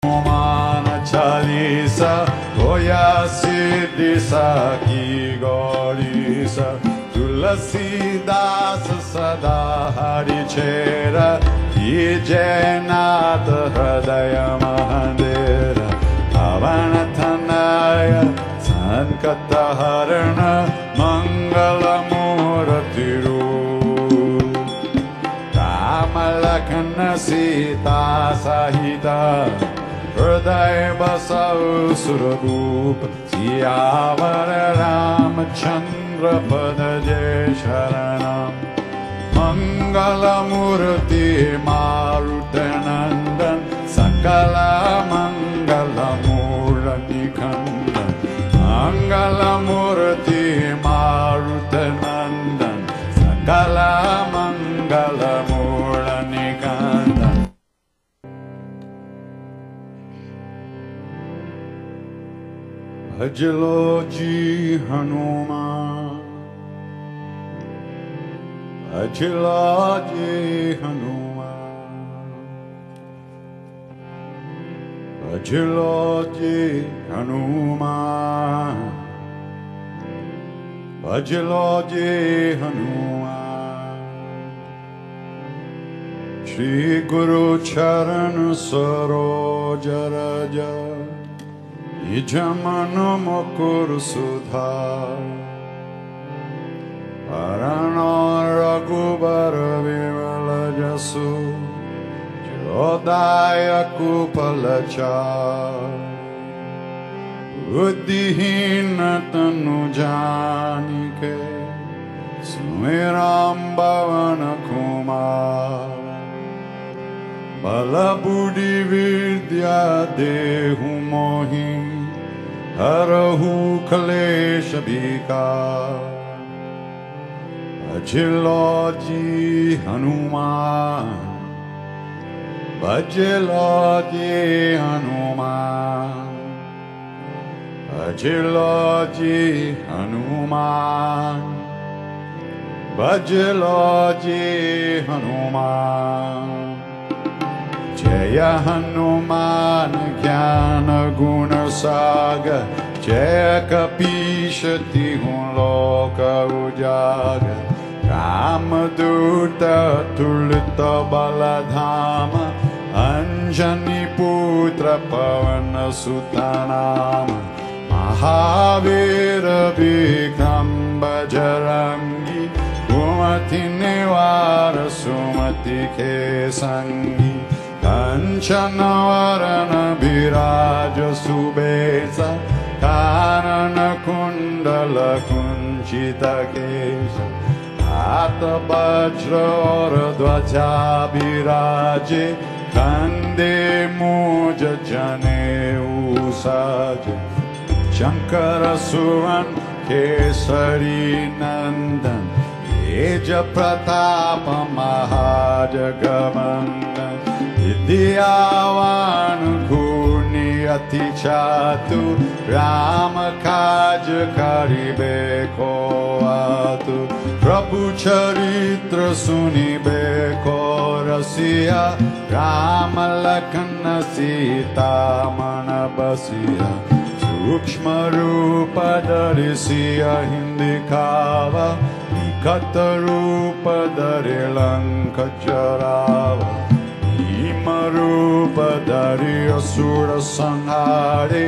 Hनुमान चालीसा होया सिद्धि साखी गौरीसा तुलसीदास सदा हरि चेरा ये जयनाथ हृदय मंदिर पवन तनय संकट हरण मंगल मूर्ति राम लखन सीता सहित हृदय बसौ सुरभूप सियावर रामचंद्र पद जय शरणम मंगल मूर्ति मारुतनंदन सकल मंगल मूर्ति खंडन मंगल मूर्ति मारुतनंदन सकल मंगल मूर्ति खंडन। भज लो जी हनुमान भज लो जी हनुमान भज लो जी हनुमान भज लो जी हनुमान श्री गुरु चरण सरोज रज निज मन मुकुर सुधार वरण रघुबर विमल जसु जोदायक फलचार बुद्धिहीन तनु जानिके सुमिरम पवन कुमार बल बुद्धि विद्या देहु मोहि हरहु क्लेश विकार भज लो जी हनुमान भज लो जी हनुमान भज लो जी हनुमान भज लो जी हनुमान जय हनुमान ज्ञान गुण सागर जय कपीश तिहु लोक उजागर रामदूत तुलित बलधाम अंजनी पुत्र पवन सुत नाम महावीर विक्रम बजरंगी कुमति निवार सुमति के संगी कंचन वरण विराज सुबेश कानन कुंडल कुंचित केश हाथ वज्र और ध्वजा विराजे कंधे मूज जनेऊ साजे शंकर सुवन केसरी नंदन तेज प्रताप महाजगवंदन विद्यावान गुणी अति चातुर राम काज करिबे को आतुर प्रभु चरित्र सुनिबे को रसिया राम लखन सीता मन बसिया सूक्ष्म रूप धरि सिया हिंदी खावा निकट रूप धरि लंक चरावा भीम रूप धरि असुर संहारे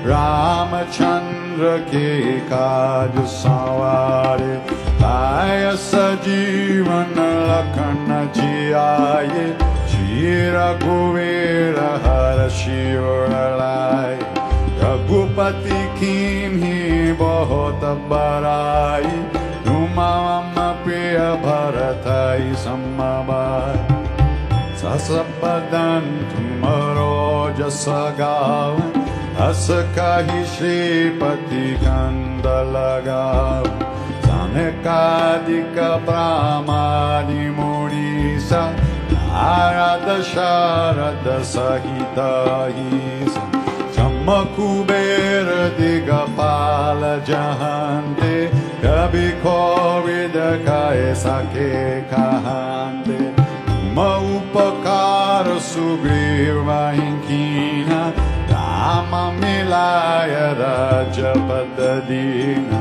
रामचंद्र के काज सवारे लाय सजीवन लखन जियाए श्री रघुवीर हर्षि उर लाए रघुपति कीन्ही बहुत बड़ाई तुम मम प्रिय भरतहि समभाई ससबदन तुमरो जस गावै हस कहि श्रीपति कंद लगावै सनकादिक ब्रह्मादि मुनीसा नारद शारद सहित ईसा कुबेर दिगपाल जहांते कभी कोविद काए सके कहांते तुम उपकार सुग्रीव कीना Hridaya Rajapadadina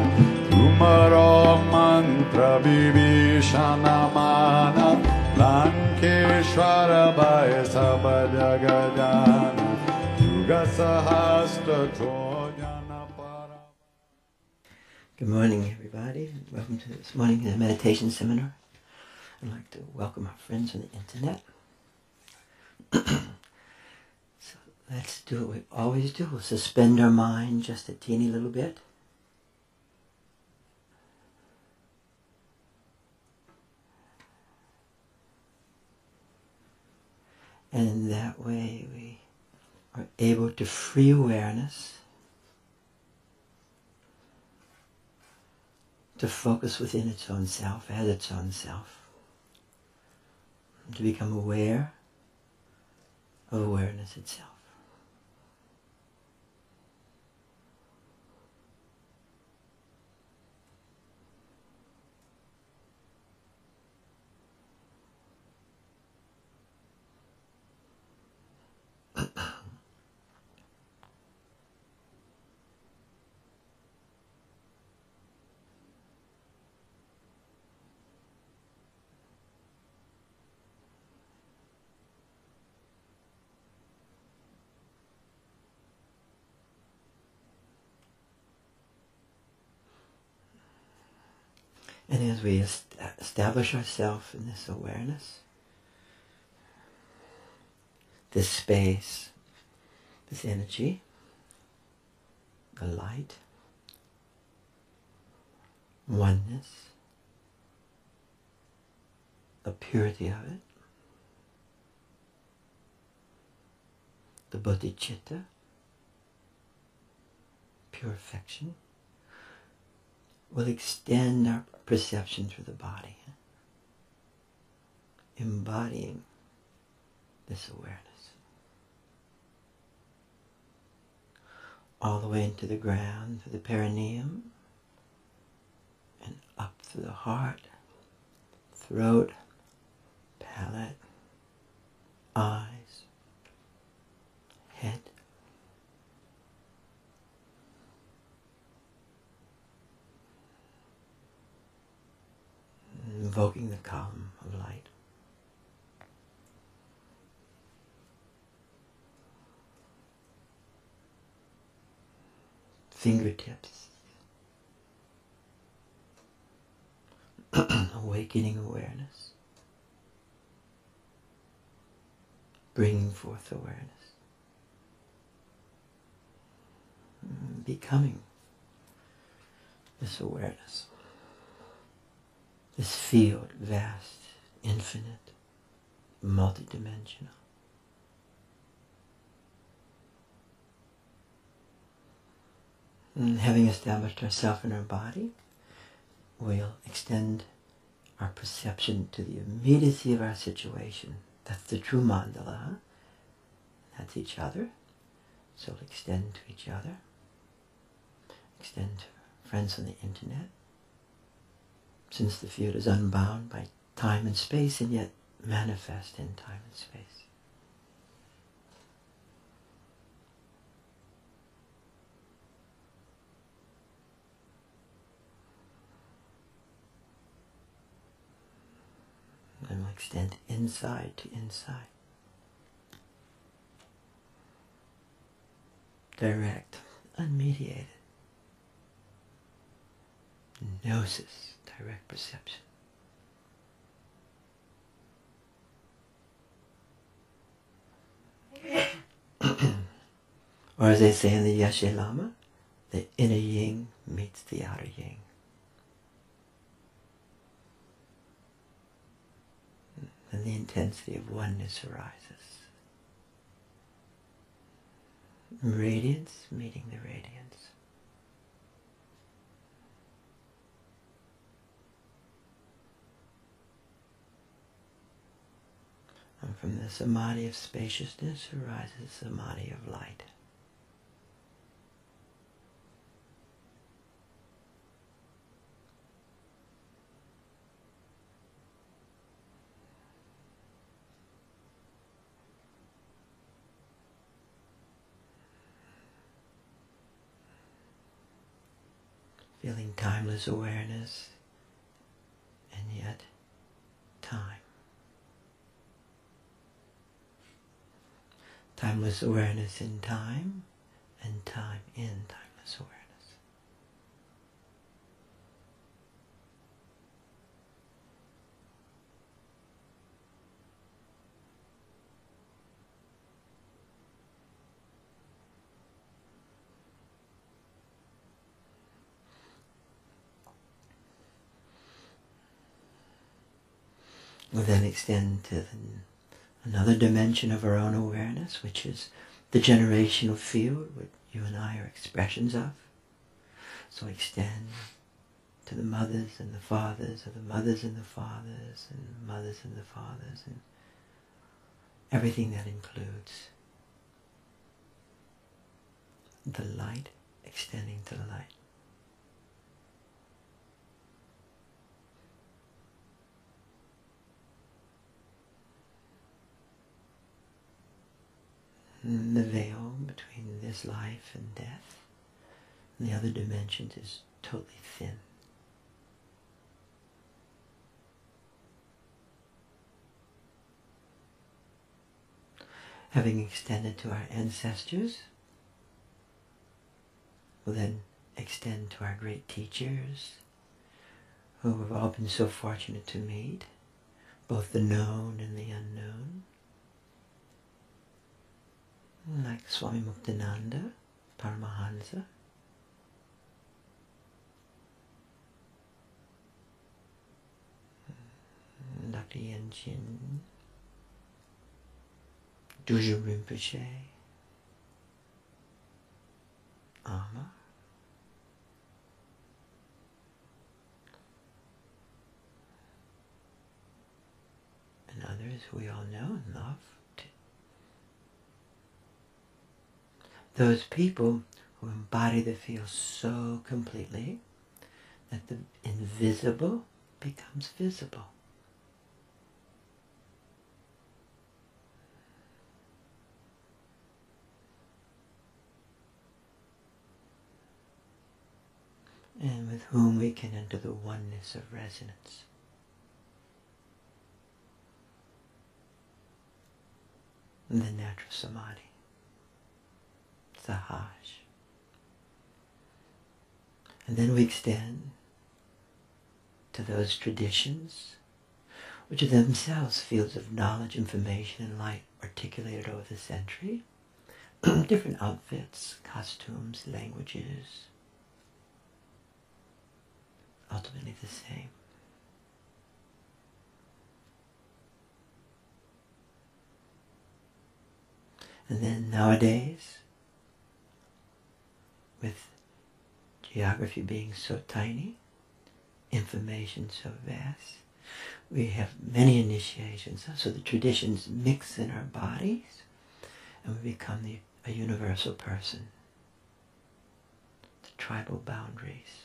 Tumaro Mantra Vibhishanamana Lankeshwara Bhaya Sabadagadana Yuga Sahastra Trojana Para. Good morning, everybody. Welcome to this morning's meditation seminar. I'd like to welcome our friends on the internet. So let's do what we always do. We'll suspend our mind just a teeny little bit. And that way we are able to free awareness to focus within its own self, as its own self, to become aware of awareness itself. And as we establish ourselves in this awareness, this space, this energy, the light, oneness, the purity of it, the bodhicitta, pure affection, will extend our perception through the body, embodying this awareness. All the way into the ground, through the perineum, and up through the heart, throat, palate, eyes, head. Invoking the column of light. Fingertips. Awakening awareness. Bringing forth awareness. Becoming this awareness. This field, vast, infinite, multidimensional. And having established ourselves in our body, we'll extend our perception to the immediacy of our situation. That's the true mandala. Huh? That's each other. So we'll extend to each other. Extend to friends on the internet. Since the field is unbound by time and space, and yet manifest in time and space. And we'll extend inside to inside. Direct, unmediated. Gnosis, direct perception. Or as they say in the Yeshe Lama, the inner yin meets the outer yin. And the intensity of oneness arises. Radiance meeting the radiance. And from the samadhi of spaciousness arises the samadhi of light. feeling timeless awareness and yet time. Timeless awareness in time and time in timeless awareness. We'll then extend to another dimension of our own awareness, which is the generational field, which you and I are expressions of. So extend to the mothers and the fathers, of the mothers and the fathers, and the mothers and the fathers, and everything that includes the light extending to the light. And the veil between this life and death and the other dimensions is totally thin. Having extended to our ancestors, we'll then extend to our great teachers who we've all been so fortunate to meet, both the known and the unknown, like Swami Muktananda, Paramahansa, Dr. Yenjin, Dujum Rinpoche, Ama, and others who we all know and love. Those people who embody the field so completely that the invisible becomes visible. And with whom we can enter the oneness of resonance. And the natural samadhi. Sahaj. And then we extend to those traditions which are themselves fields of knowledge, information, and light articulated over the century. Different outfits, costumes, languages, ultimately the same. And then nowadays, with geography being so tiny, information so vast, we have many initiations. So the traditions mix in our bodies and we become a universal person. The tribal boundaries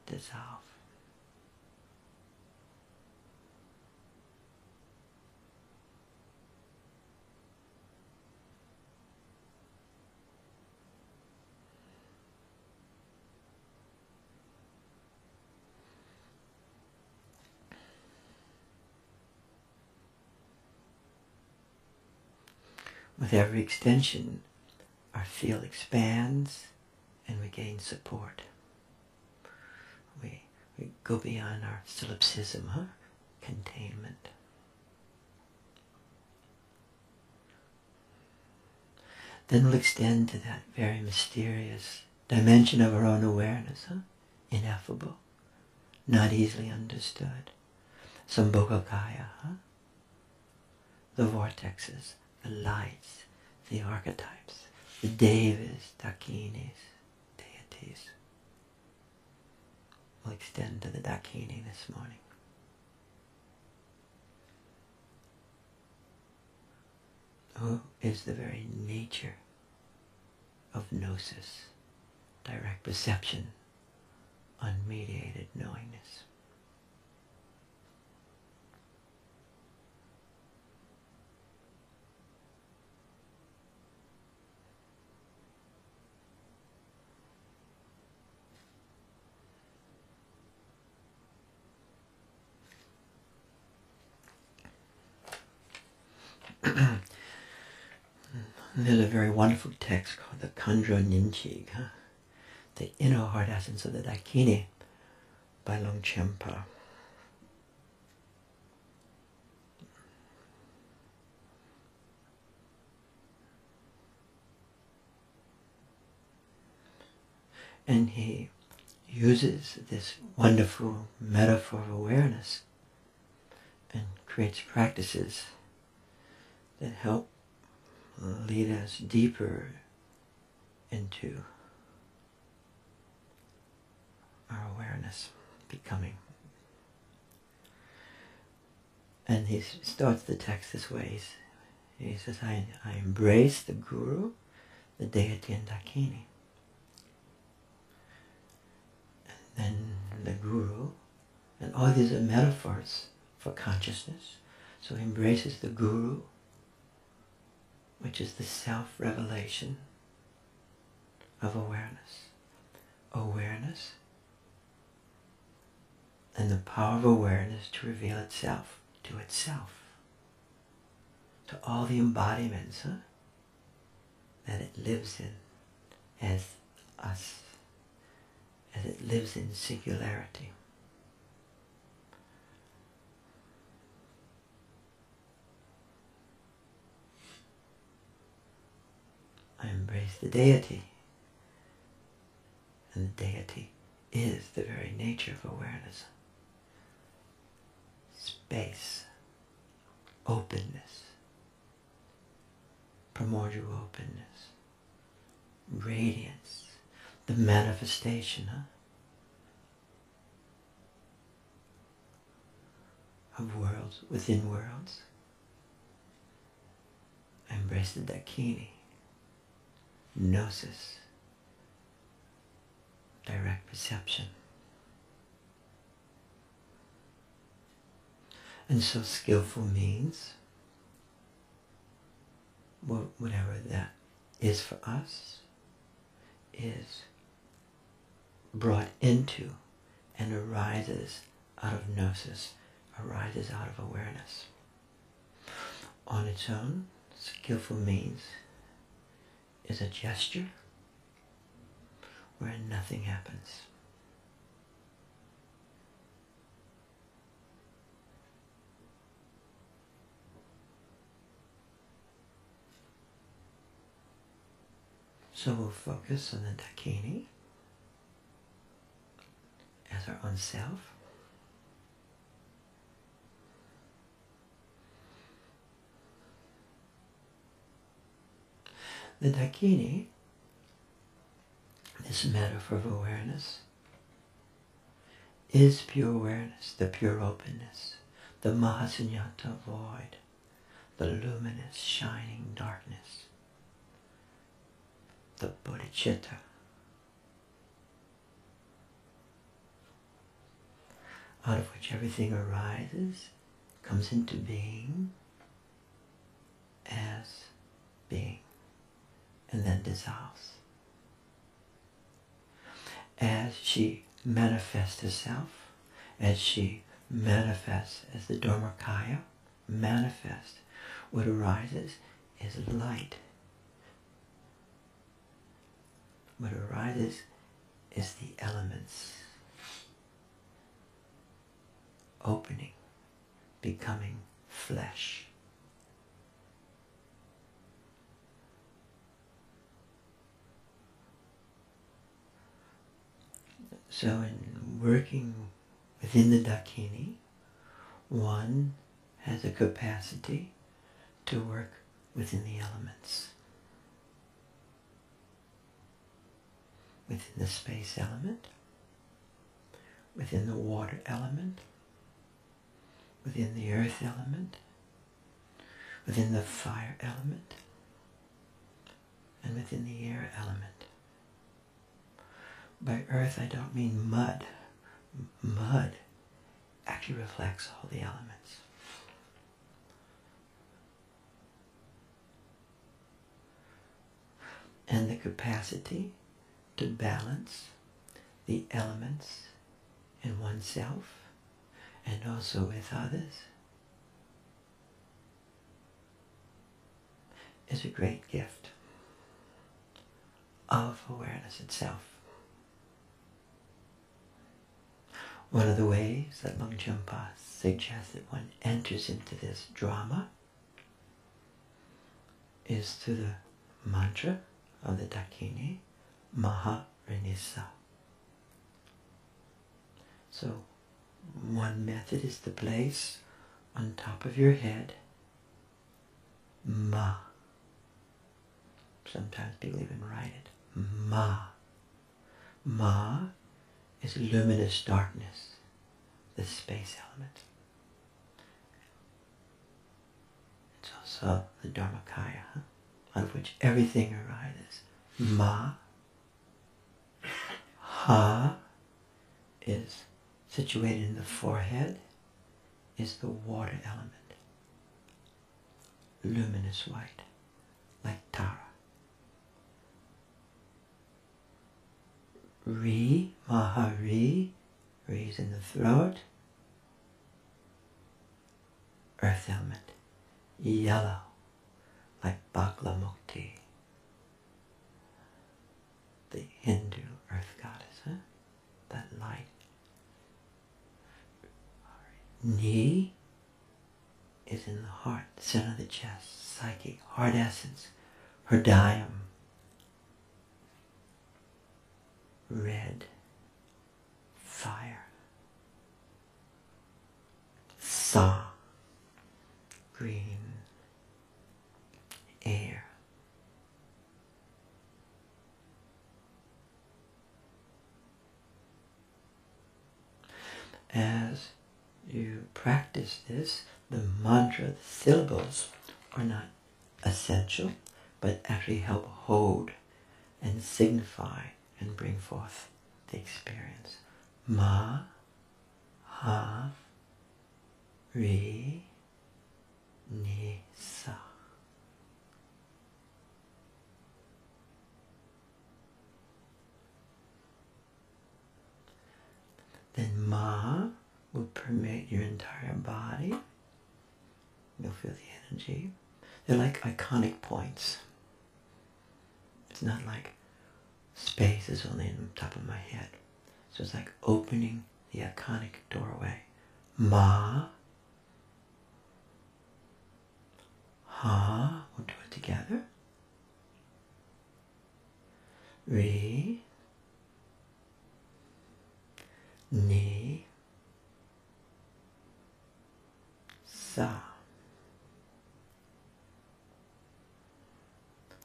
dissolve. With every extension, our field expands and we gain support. We go beyond our solipsism, containment. Then we'll extend to that very mysterious dimension of our own awareness, ineffable, not easily understood. Sambhogakaya, the vortexes, the lights, the archetypes, the devas, dakinis, deities. We'll extend to the dakini this morning. Who is the very nature of gnosis, direct perception, unmediated knowingness. There's a very wonderful text called the Khandro Nyingchi, the inner heart essence of the Dakini by Longchenpa. And he uses this wonderful metaphor of awareness and creates practices that help lead us deeper into our awareness becoming. And he starts the text this way. He says, I embrace the Guru, the deity and Dakini. And then the Guru, and all these are metaphors for consciousness. So he embraces the Guru, which is the self-revelation of awareness. Awareness and the power of awareness to reveal itself to itself, to all the embodiments that it lives in as us, as it lives in singularity. I embrace the deity, and the deity is the very nature of awareness. Space, openness, primordial openness, radiance, the manifestation of worlds within worlds. I embrace the Dakini, gnosis, direct perception. And so skillful means, whatever that is for us, is brought into and arises out of gnosis, arises out of awareness. On its own, skillful means is a gesture where nothing happens. So we'll focus on the Dakini as our own self. The Dakini, this metaphor of awareness, is pure awareness, the pure openness, the Mahasunyata void, the luminous shining darkness, the bodhicitta. Out of which everything arises, comes into being as being, and then dissolves. As she manifests herself, as she manifests as the Dharmakaya, what arises is light. What arises is the elements opening, becoming flesh. So in working within the Dakini, one has a capacity to work within the elements. Within the space element, within the water element, within the earth element, within the fire element, and within the air element. By earth I don't mean mud. Mud actually reflects all the elements. And the capacity to balance the elements in oneself and also with others is a great gift of awareness itself. One of the ways that Longchenpa suggests that one enters into this drama is through the mantra of the Dakini, Maharinisa. So one method is to place on top of your head Ma. Sometimes people even write it. Ma. Ma is luminous darkness, the space element. It's also the Dharmakaya, out of which everything arises. Ma. Ha is situated in the forehead, is the water element. Luminous white, like Tara. Ri, Mahari, Ri is in the throat. Earth element. Yellow, like Baglamukti, the Hindu earth goddess, huh? That light. Ni is in the heart, center of the chest, psyche, heart essence, hridayam. Red, fire. Sa, green, air. As you practice this, the mantra, the syllables are not essential, but actually help hold and signify and bring forth the experience. Ma, ha, ri, ni, sa. Then Ma will permeate your entire body. You'll feel the energy. They're like iconic points. It's not like space is only in the top of my head. So it's like opening the iconic doorway. Ma, ha, we'll do it together. Ri, ni, sa.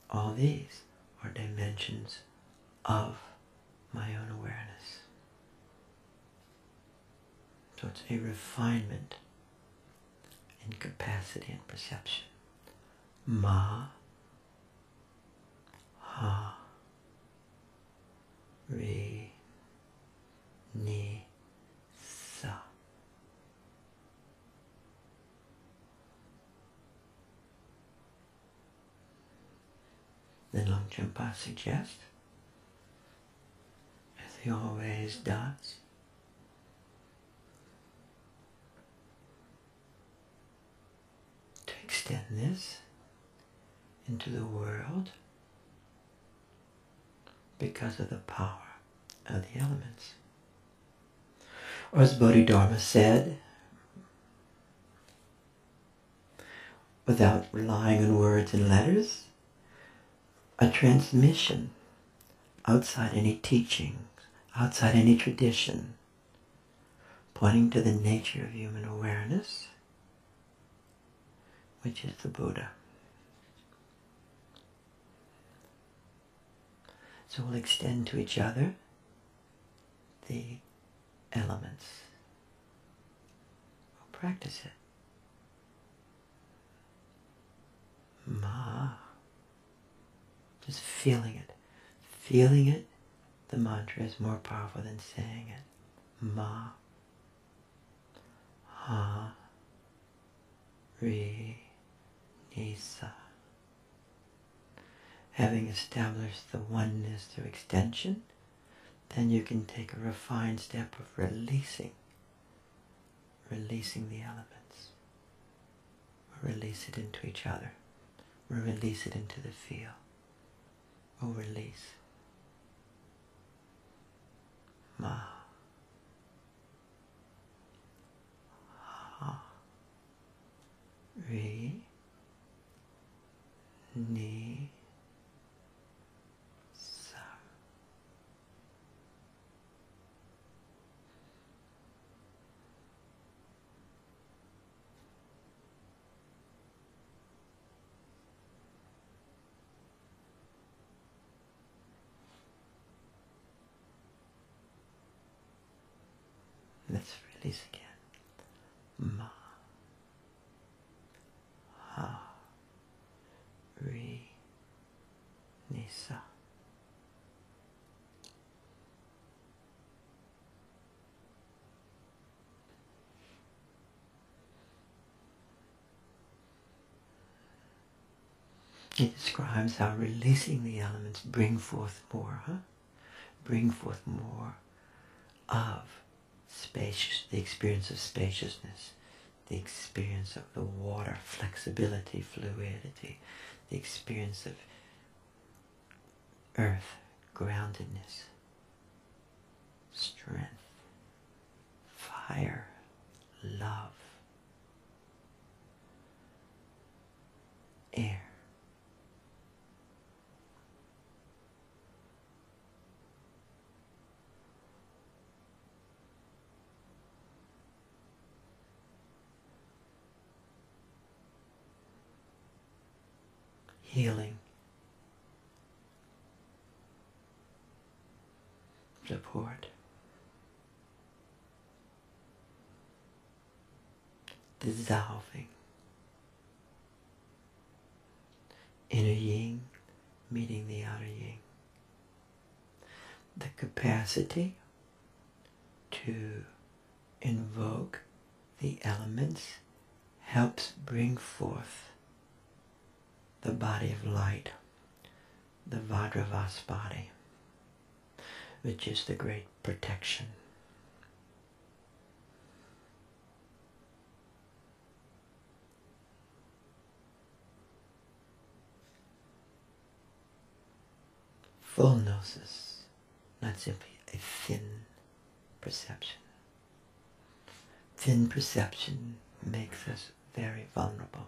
All these are dimensions of my own awareness. So it's a refinement in capacity and perception. Ma, ha, ri, ni, sa. Then Longchenpa suggests, as he always does, to extend this into the world because of the power of the elements. Or as Bodhidharma said, without relying on words and letters, a transmission outside any teachings, outside any tradition, pointing to the nature of human awareness, which is the Buddha. So we'll extend to each other the elements. We'll practice it. Ma. Just feeling it. Feeling it, the mantra is more powerful than saying it. Ma. Ha. Ri. Ni. Sa. Having established the oneness through extension, then you can take a refined step of releasing the elements. Release it into each other. release it into the field. Or release. Ma. Ha. Re. Ni. Sa. Let's release again. Ma. Ha. Re. Ni. Sa. It describes how releasing the elements bring forth more, bring forth more of the experience of spaciousness, the experience of the water, flexibility, fluidity, the experience of earth, groundedness, strength, fire, love, air. Healing, support, dissolving, inner yin meeting the outer yin, the capacity to invoke the elements helps bring forth the body of light, the Vajravas body, which is the great protection. Full gnosis, not simply a thin perception. Thin perception makes us very vulnerable.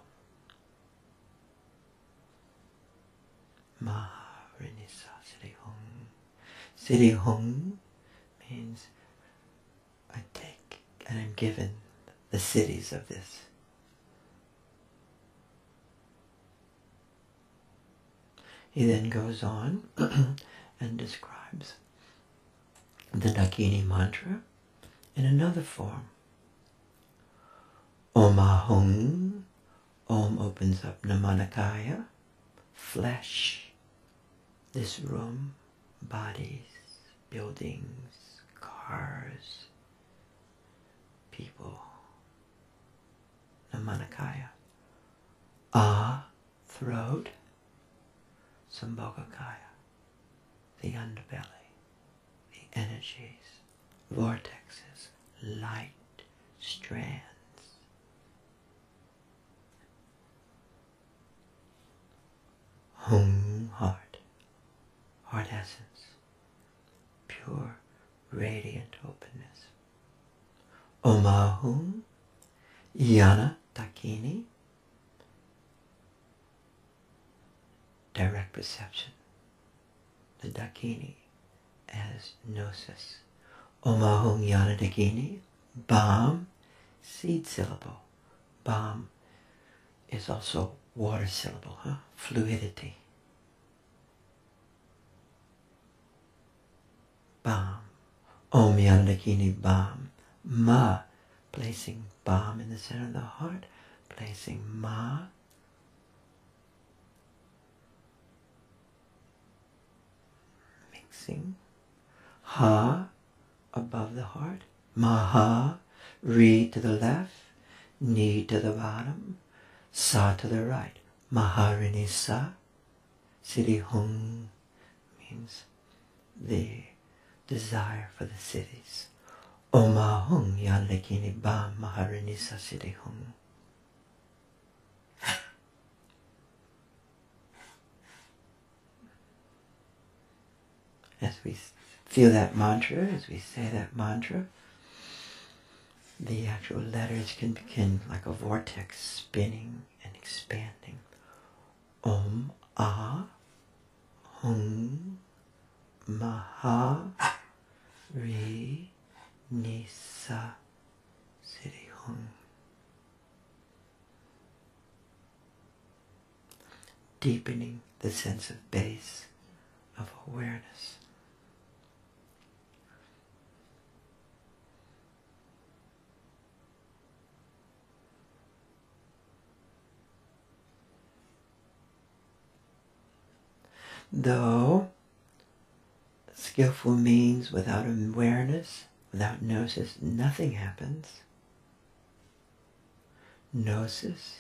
Maharinisa Siddhi Hung. Siddhi Hung means I take and I'm given the cities of this. He then goes on and describes the Dakini mantra in another form. Om Ahung. Om opens up Namanakaya, flesh. This room, bodies, buildings, cars, people. Namanakaya. Ah, throat. Sambhogakaya, the underbelly, the energies, vortexes, light, strands. Hum, heart, heart essence, pure, radiant openness. Omahum, Yana Dakini, direct perception. The Dakini as gnosis. Omahum Yana Dakini, Bam, seed syllable. Bam is also water syllable, fluidity. Bam. Om Yana Dakini Bam. Ma, placing Bam in the center of the heart, placing Ma. Mixing. Ha, above the heart. Maha, Re to the left, Ni to the bottom, Sa to the right. Maharini Sa. Siddhi Hung means the desire for the cities. Oma Hung Yan Lakini Bam Maharini Sa Siddhi Hung. As we feel that mantra, as we say that mantra, the actual letters can begin like a vortex spinning and expanding. Om Ah Hum Maha Ri Nisa Siddhi Hum. Deepening the sense of base of awareness. Though skillful means without awareness, without gnosis, nothing happens. Gnosis,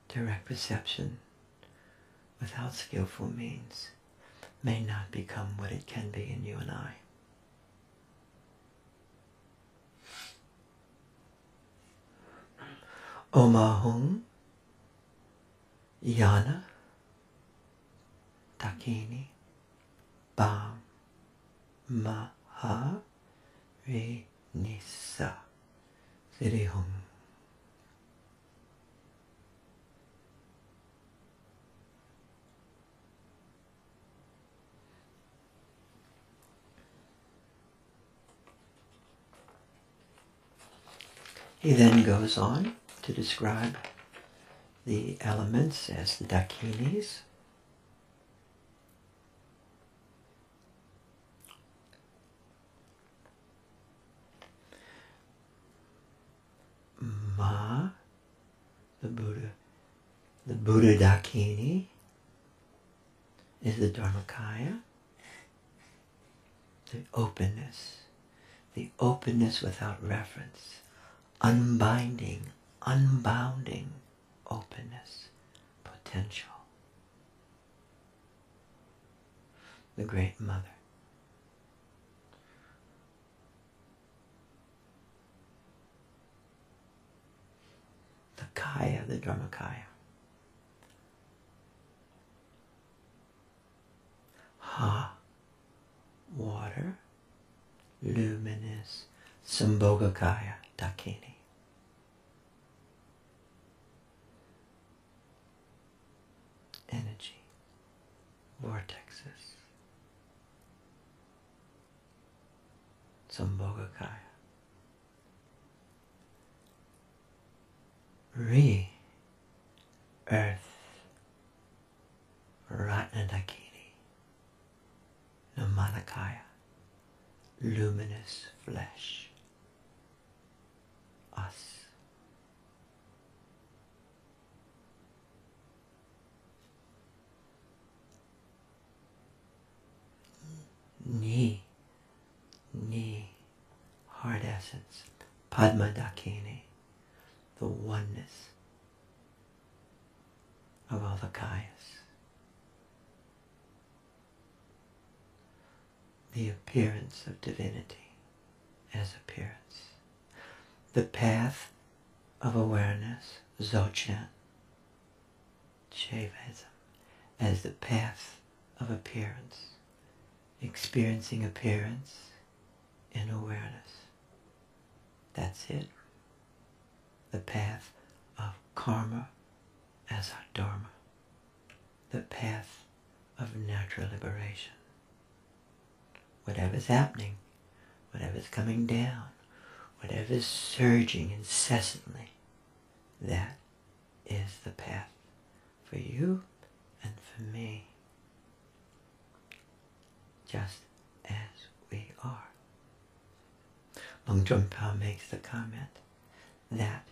direct perception, without skillful means, may not become what it can be in you and I. Om Ahum Yana Dakini Bam Maha Ri Nisa Siddhi Hum. He then goes on to describe the elements as the dakinis. Ma, the Buddha Dakini is the Dharmakaya, the openness without reference, unbinding, unbounding openness, potential. The Great Mother. The Kaya, the Dharmakaya. Ha, water, luminous, Sambhogakaya, Dakini. Energy, vortexes, Sambhogakaya. Re, earth, Ratnadakini, Namanakaya, luminous flesh, us. Ni, heart essence, Padma Dakini, the oneness of all the kayas. The appearance of divinity as appearance. The path of awareness, Dzogchen, Shaivism, as the path of appearance. Experiencing appearance in awareness. That's it. The path of karma as our dharma. The path of natural liberation. Whatever's happening, whatever's coming down, whatever's surging incessantly, that is the path for you and for me. Just as we are. Longtrung Pao makes the comment that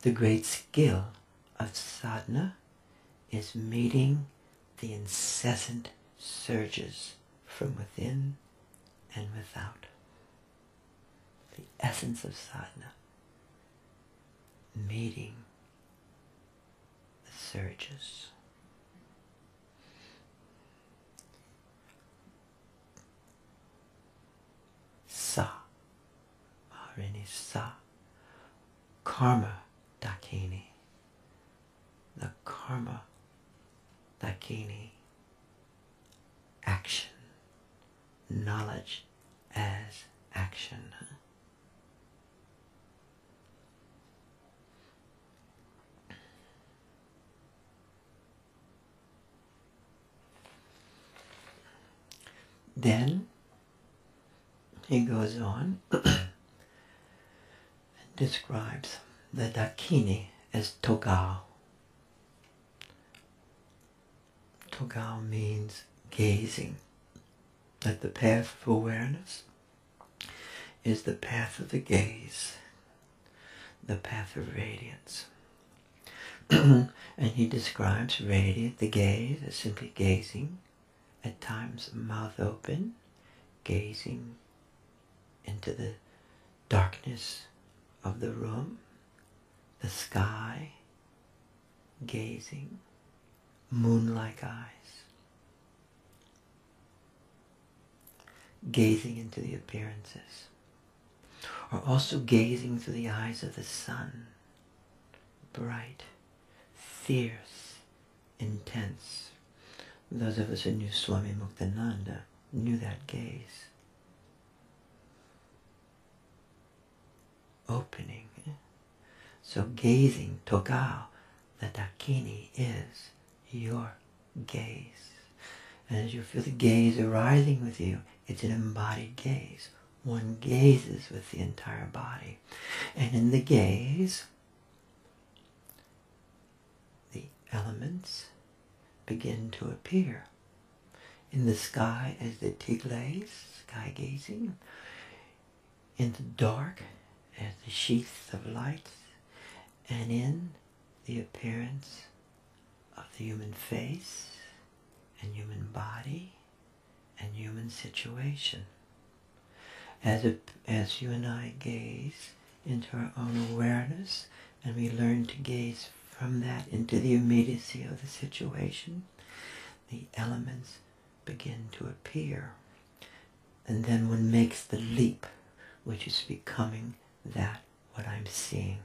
the great skill of sadhana is meeting the incessant surges from within and without. The essence of sadhana, meeting the surges. Sa, Maharini Sa, Karma Dakini, the Karma Dakini, action, knowledge as action. Then he goes on and describes the Dakini as Togao. Togao means gazing. That the path of awareness is the path of the gaze, the path of radiance. And he describes radiant, the gaze, as simply gazing, at times mouth open, gazing into the darkness of the room, the sky, gazing, moon-like eyes, gazing into the appearances, or also gazing through the eyes of the sun, bright, fierce, intense. Those of us who knew Swami Muktananda knew that gaze. Opening. So gazing, Togao, the Dakini is your gaze. And as you feel the gaze arising with you, it's an embodied gaze. One gazes with the entire body. And in the gaze, the elements begin to appear. In the sky as the tiglays, sky gazing. In the dark as the sheaths of light. And in the appearance of the human face and human body and human situation. As you and I gaze into our own awareness and we learn to gaze from that into the immediacy of the situation, the elements begin to appear. And then one makes the leap, which is becoming that what I'm seeing.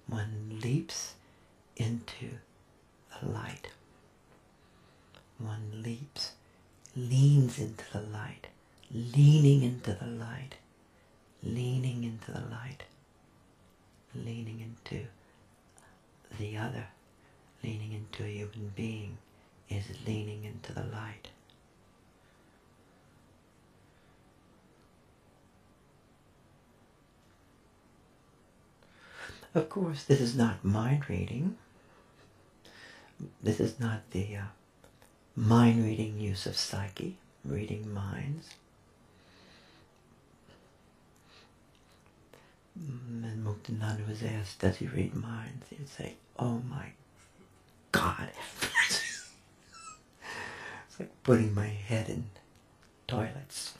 One leaps into the light. One leaps, leans into the light, leaning into the light, leaning into the light, leaning into the other, leaning into a human being is leaning into the light. Of course, this is not mind reading. This is not the mind reading use of psyche, reading minds. And Muktananda was asked, does he read minds? He would say, oh my God. It's like putting my head in toilets.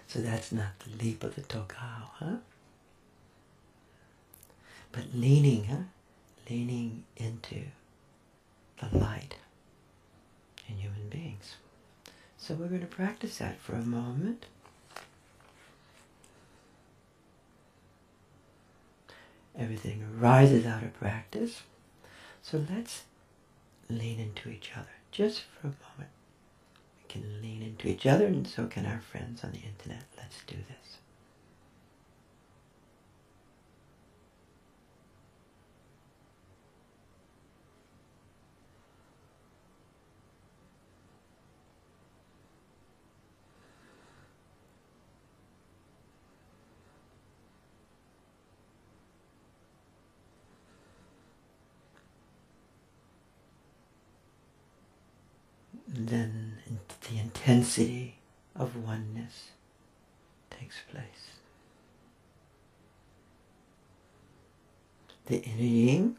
So that's not the leap of the Togao, huh? But leaning, leaning into the light in human beings. So we're going to practice that for a moment. Everything arises out of practice. So let's lean into each other just for a moment. We can lean into each other, and so can our friends on the internet. Let's do this. Then the intensity of oneness takes place. The inner yin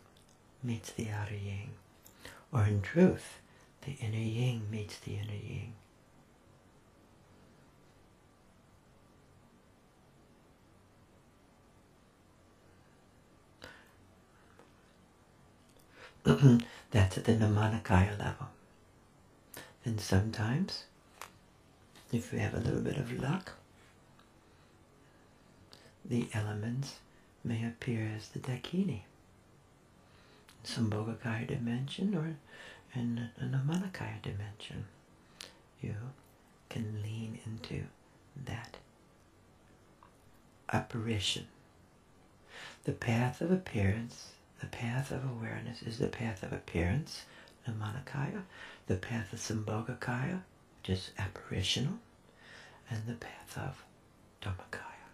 meets the outer yin. Or in truth, the inner yin meets the inner yin. That's at the Namanikaya level. And sometimes, if we have a little bit of luck, the elements may appear as the Dakini, some Bogakaya dimension or in a Namanikaya dimension. you can lean into that apparition. The path of appearance, the path of awareness is the path of appearance, Nirmanakaya, the path of Sambhogakaya, which is apparitional, and the path of Dharmakaya,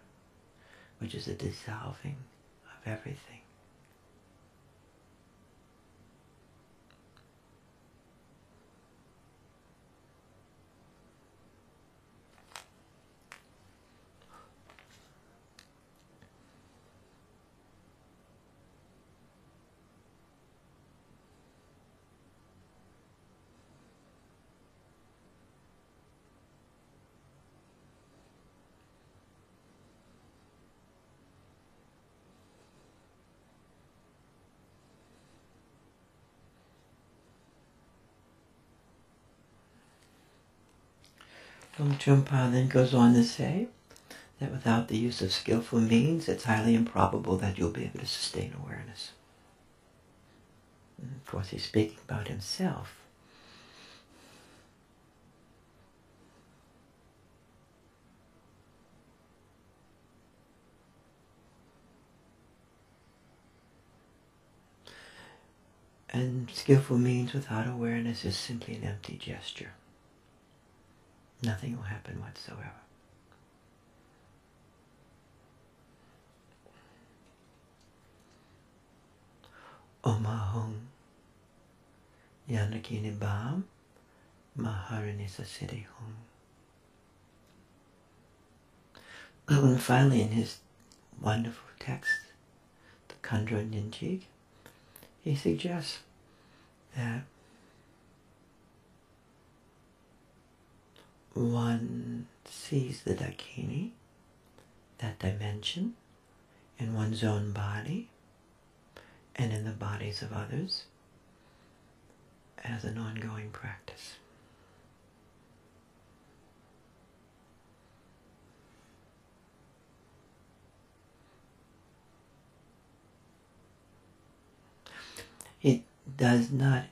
which is a dissolving of everything. Lung Chunpa then goes on to say that without the use of skillful means, it's highly improbable that you'll be able to sustain awareness. And of course, he's speaking about himself. And skillful means without awareness is simply an empty gesture. Nothing will happen whatsoever. Omahong Yanakini Bam Maharinisa Siddhi Hum. And finally, in his wonderful text, the Khandro Nyingchig, he suggests that one sees the Dakini, that dimension, in one's own body and in the bodies of others as an ongoing practice. It does not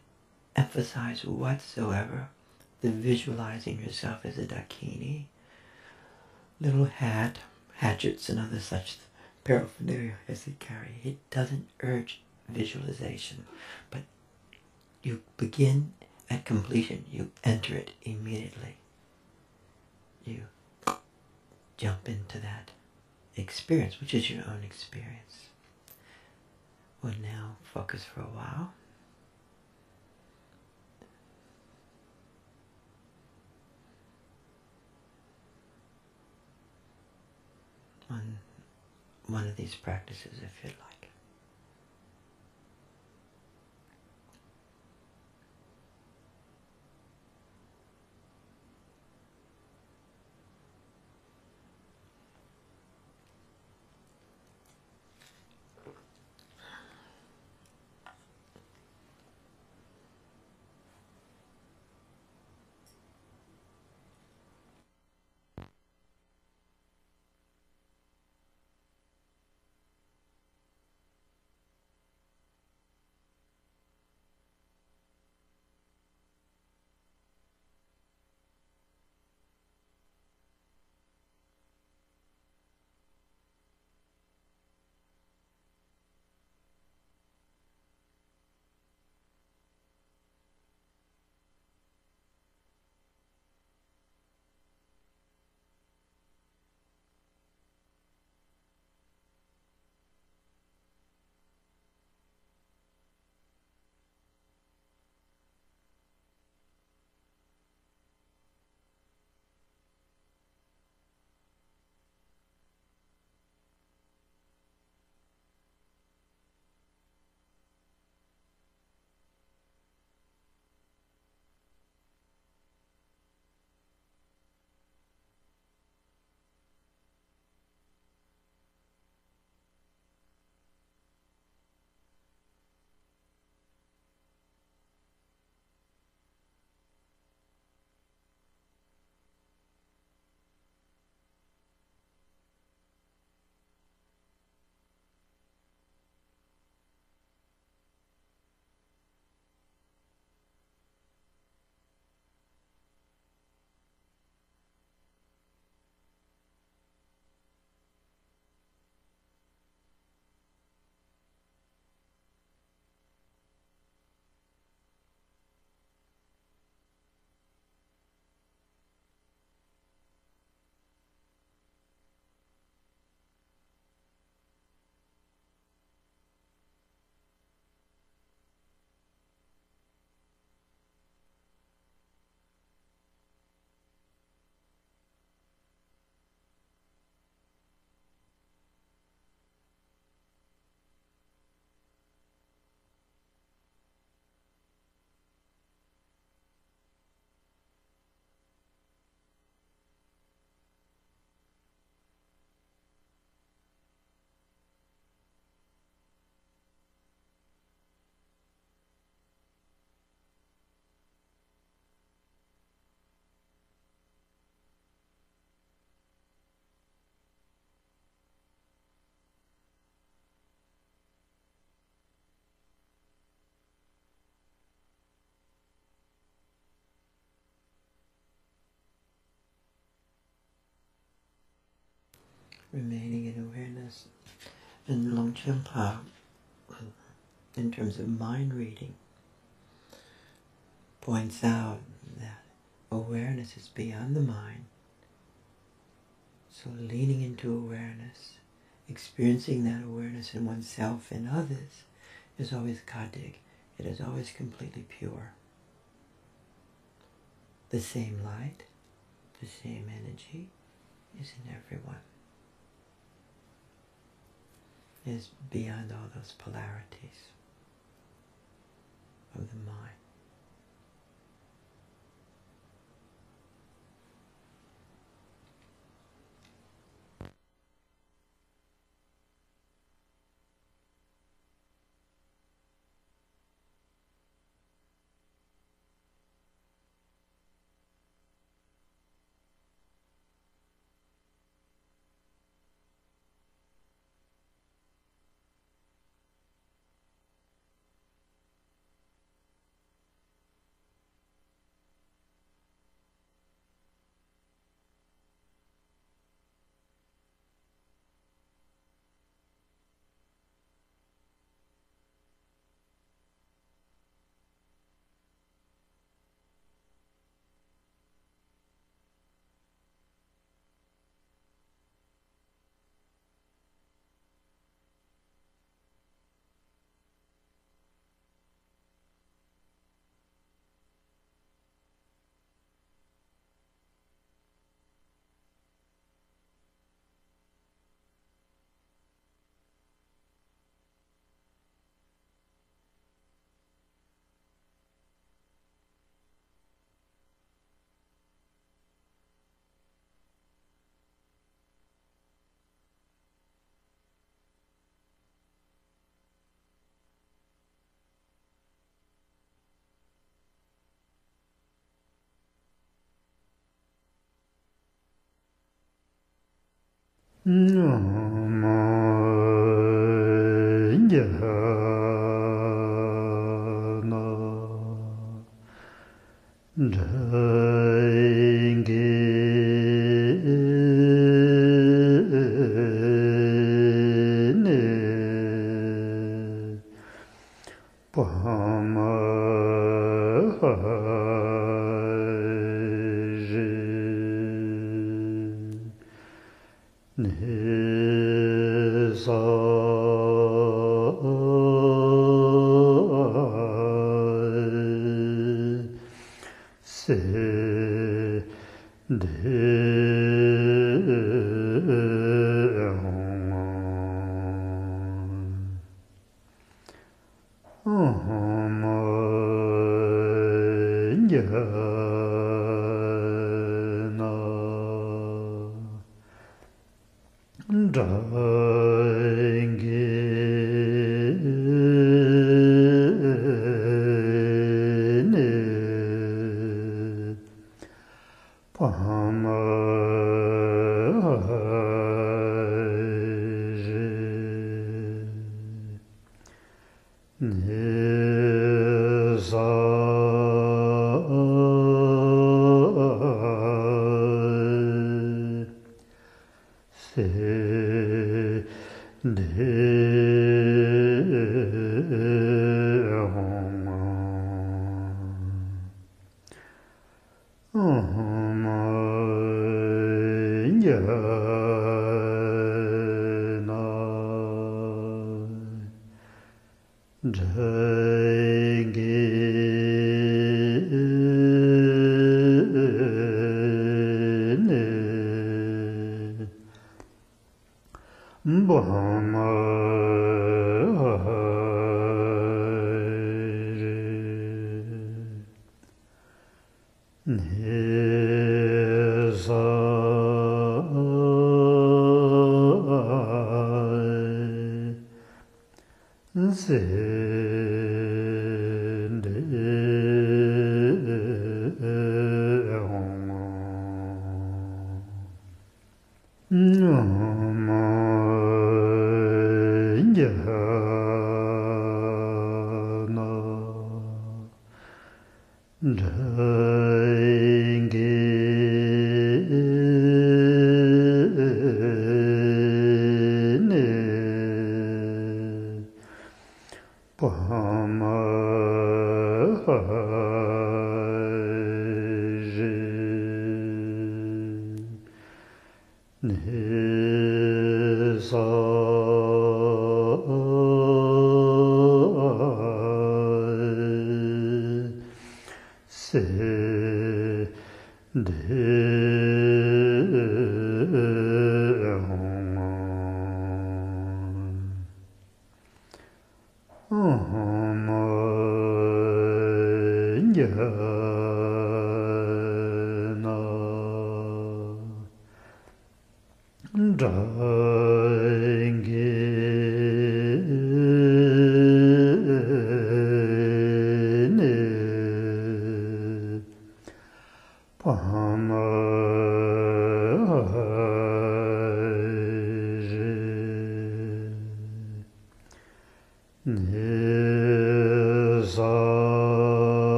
emphasize whatsoever the visualizing yourself as a Dakini, little hat, hatchets and other such paraphernalia as they carry. It doesn't urge visualization, but you begin at completion, you enter it immediately. You jump into that experience, which is your own experience. We'll now focus for a while on one of these practices if you'd like. remaining in awareness. And Longchen Pa, in terms of mind reading, points out that awareness is beyond the mind. So leaning into awareness, experiencing that awareness in oneself and others, is always kadig. It is always completely pure. The same light, the same energy is in everyone. It is beyond all those polarities of the mind.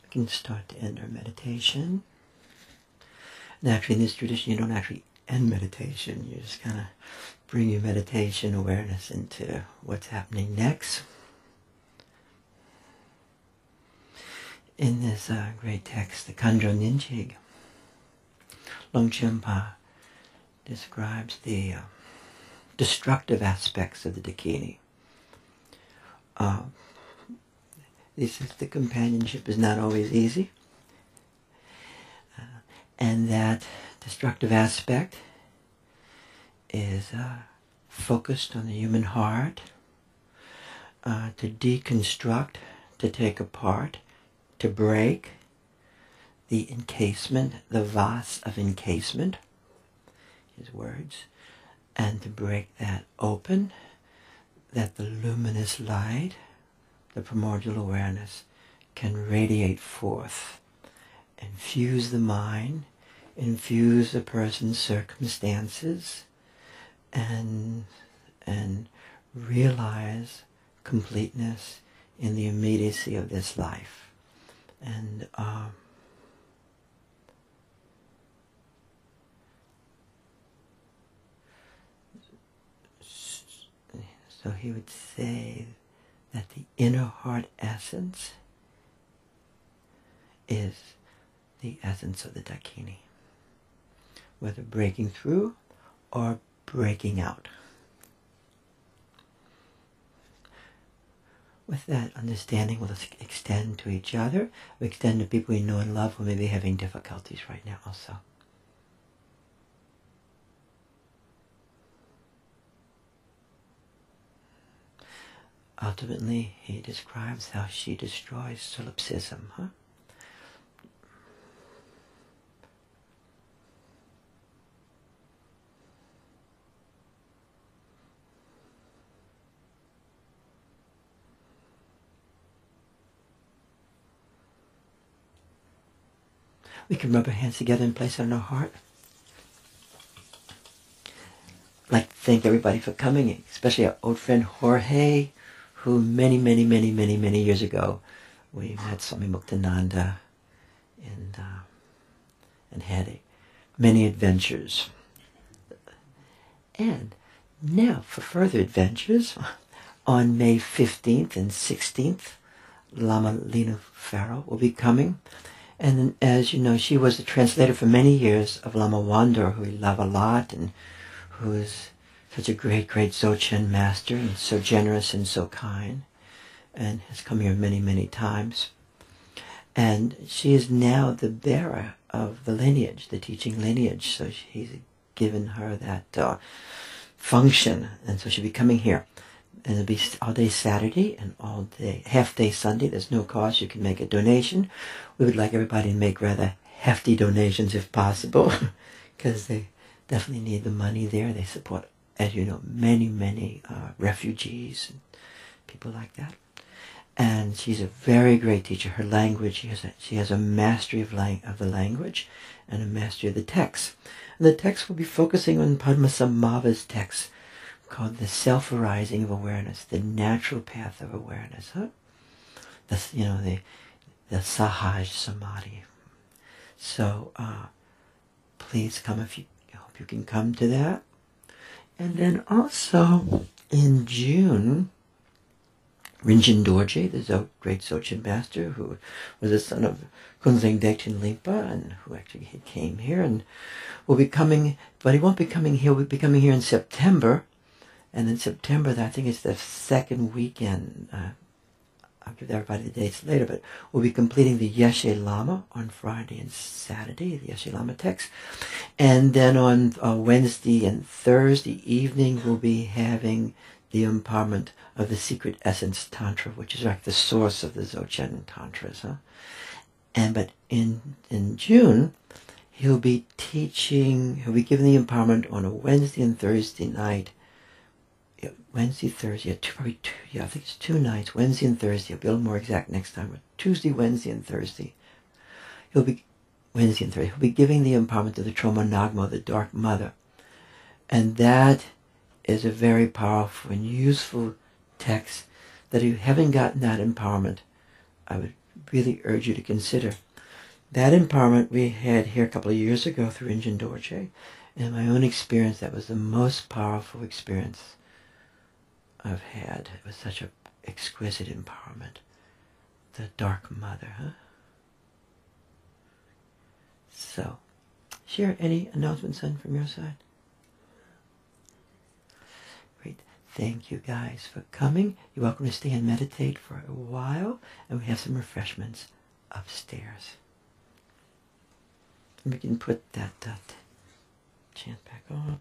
We can start to end our meditation. And actually, in this tradition, you don't actually end meditation. You just kind of bring your meditation awareness into what's happening next. In this great text, the Kanjo Ninjig, Longchenpa describes the destructive aspects of the Dakini. This is the companionship is not always easy, and that destructive aspect is focused on the human heart, to deconstruct, to take apart, to break the encasement, the vase of encasement, his words, and to break that open, that the luminous light, the primordial awareness, can radiate forth, infuse the mind, infuse a person's circumstances, and realize completeness in the immediacy of this life. And so he would say that the inner heart essence is the essence of the Dakini, whether breaking through or breaking out. With that understanding, we'll extend to each other. We'll extend to people we know and love who may be having difficulties right now also. Ultimately, he describes how she destroys solipsism. We can rub our hands together and place it on our heart. I'd like to thank everybody for coming, especially our old friend Jorge, who many years ago we met Swami Muktananda and had many adventures. And now for further adventures, on May 15th and 16th, Lama Lena Farrell will be coming. And as you know, she was the translator for many years of Lama Wandor, who we love a lot, and who is such a great Dzogchen master, and so generous and so kind, and has come here many times. And she is now the bearer of the lineage, the teaching lineage, so he's given her that function, and so she'll be coming here. And it'll be all day Saturday and all day, half day Sunday. There's no cost. You can make a donation. We would like everybody to make rather hefty donations if possible, because they definitely need the money there. They support, as you know, many refugees and people like that. And she's a very great teacher. Her language, she has a mastery of the language and a mastery of the text. And the text will be focusing on Padmasambhava's text, called the self-arising of awareness, the natural path of awareness. Huh? That's, you know, the Sahaj Samadhi. So please come I hope you can come to that. And then also in June, Rinchen Dorje, the great Dzogchen master, who was the son of Kunzang Dekchen Limpa, and who actually came here, and will be coming, but he won't be coming here, he'll be coming here in September. And in September, I think it's the second weekend, I'll give everybody the dates later, but we'll be completing the Yeshe Lama on Friday and Saturday, the Yeshe Lama text. And then on Wednesday and Thursday evening, we'll be having the empowerment of the Secret Essence Tantra, which is like the source of the Dzogchen Tantras. Huh? But in June, he'll be giving the empowerment on a Wednesday and Thursday night. Wednesday, Thursday, I think it's 2 nights, Wednesday and Thursday. I'll be a little more exact next time, but Tuesday, Wednesday, and Thursday. He'll be giving the empowerment to the Troma Nagmo, the Dark Mother. And that is a very powerful and useful text that if you haven't gotten that empowerment, I would really urge you to consider. That empowerment we had here a couple of years ago through Rinchen Dorje. And in my own experience, that was the most powerful experience I've had. It was such an exquisite empowerment. The Dark Mother, huh? So, share any announcements then from your side? Great. Thank you guys for coming. You're welcome to stay and meditate for a while, and we have some refreshments upstairs. And we can put that chant back on.